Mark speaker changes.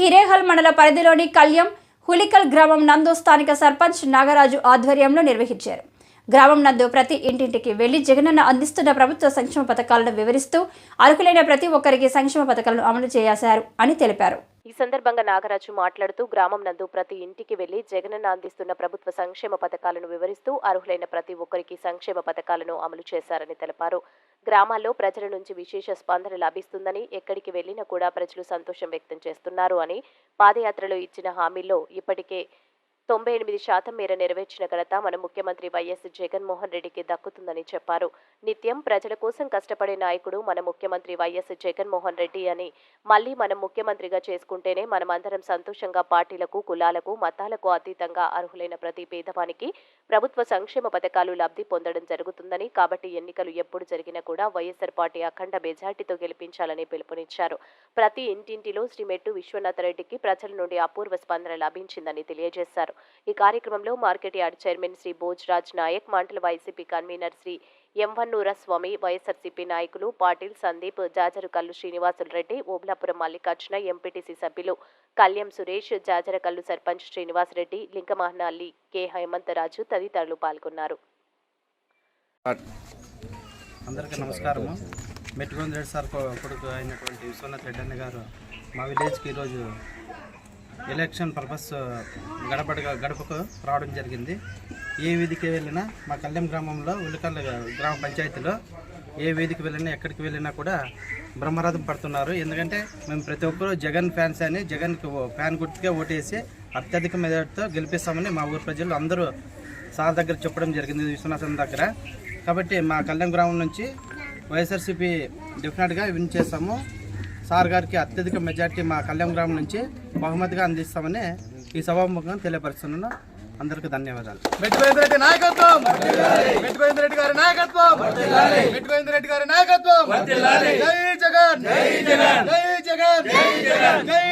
Speaker 1: హిరేహల్ మండల పరిధిలోని కళ్యం హులికల్ గ్రామం నందు స్థానిక సర్పంచ్ నాగరాజు ఆధ్వర్యంలో నిర్వహించారు. గ్రామం నందు ప్రతి ఇంటింటికి వెళ్లి జగనన్న అందిస్తున్న ప్రభుత్వ సంక్షేమ పథకాలను వివరిస్తూ అర్హులైన ప్రతి ఒక్కరికి సంక్షేమ పథకాలను అమలు చేశారు అని తెలిపారు.
Speaker 2: ఈ సందర్భంగా నాగరాజు మాట్లాడుతూ గ్రామం నందు ప్రతి ఇంటికి వెళ్లి జగనన్న అందిస్తున్న ప్రభుత్వ సంక్షేమ పథకాలను వివరిస్తూ అర్హులైన ప్రతి ఒక్కరికి సంక్షేమ పథకాలను అమలు చేశారని తెలిపారు. గ్రామాల్లో ప్రజల నుంచి విశేష స్పందన లభిస్తుందని, ఎక్కడికి వెళ్లినా కూడా ప్రజలు సంతోషం వ్యక్తం చేస్తున్నారు అని, పాదయాత్రలో ఇచ్చిన హామీల్లో ఇప్పటికే 98% మేర నెరవేర్చిన ఘనత మన ముఖ్యమంత్రి వైఎస్ జగన్మోహన్ రెడ్డికి దక్కుతుందని చెప్పారు. నిత్యం ప్రజల కోసం కష్టపడే నాయకుడు మన ముఖ్యమంత్రి వైఎస్ జగన్మోహన్ రెడ్డి అని, మళ్లీ మనం ముఖ్యమంత్రిగా చేసుకుంటేనే మనమందరం సంతోషంగా పార్టీలకు, కులాలకు, మతాలకు అతీతంగా అర్హులైన ప్రతి పేదవానికి ప్రభుత్వ సంక్షేమ పథకాలు లబ్ధి పొందడం జరుగుతుందని, కాబట్టి ఎన్నికలు ఎప్పుడు జరిగినా కూడా వైఎస్ఆర్ పార్టీ అఖండ మెజార్టీతో గెలిపించాలని పిలుపునిచ్చారు. ప్రతి ఇంటింటిలో శ్రీ మెట్టు విశ్వనాథరెడ్డికి ప్రజల నుండి అపూర్వ స్పందన లభించిందని తెలియజేశారు. ఈ కార్యక్రమంలో market yard chairman Shri Bhojraj Naik, మండల వైసీపీ కన్వీనర్ శ్రీ ఎంవన్నూర స్వామి, వైఎస్ఆర్సీపీ నాయకులు పాటిల్ సందీప్, జాజరకల్లు శ్రీనివాసులు రెడ్డి, ఓబులాపురం మల్లికార్జున, ఎంపీటీసీ సభ్యులు కళ్యం సురేష్, జాజరకల్లు సర్పంచ్ శ్రీనివాస్ రెడ్డి, లింగమహనల్లి కె హేమంతరాజు తదితరులు పాల్గొన్నారు.
Speaker 3: అందరికీ నమస్కారం. మెట్టుగొండ రెడ్డి సార్ కొడుకు అయినటువంటి విశ్వనాథ్ రెడ్డి అన్న గారు మా విలేజ్కి ఈరోజు ఎలక్షన్ పర్పస్ గడపకు రావడం జరిగింది. ఏ వీధికి వెళ్ళినా మా కళ్యాణ్ గ్రామంలో ఉల్లికల్ గ్రామ పంచాయతీలో ఏ వీధికి వెళ్ళినా, ఎక్కడికి వెళ్ళినా కూడా బ్రహ్మరథం పడుతున్నారు. ఎందుకంటే మేము ప్రతి ఒక్కరూ జగన్ ఫ్యాన్స్ అని, జగన్కి ఫ్యాన్ గుర్తుగా ఓటేసి అత్యధిక మెజార్టీతో గెలిపిస్తామని మా ఊరు ప్రజలు అందరూ సార్ దగ్గర చెప్పడం జరిగింది, విశ్వనాథన్ దగ్గర. కాబట్టి మా కళ్యాణ్ గ్రామం నుంచి వైఎస్ఆర్సీపీ డెఫినెట్గా విన్ చేస్తాము. సార్ గారికి అత్యధిక మెజార్టీ మా కళ్యాణ్ గ్రామం నుంచి బహుమతిగా అందిస్తామని ఈ సభాముఖంగా తెలియపరుస్తున్నాను. అందరికీ ధన్యవాదాలు.
Speaker 4: మెట్టుగోవింద రెడ్డి నాయకత్వం, మెట్టుగోవింద రెడ్డి గారి నాయకత్వం, మెట్టుగోవింద రెడ్డి గారి నాయకత్వం. జై జగన్, జై జగన్, జై జగన్, జై జగన్, జై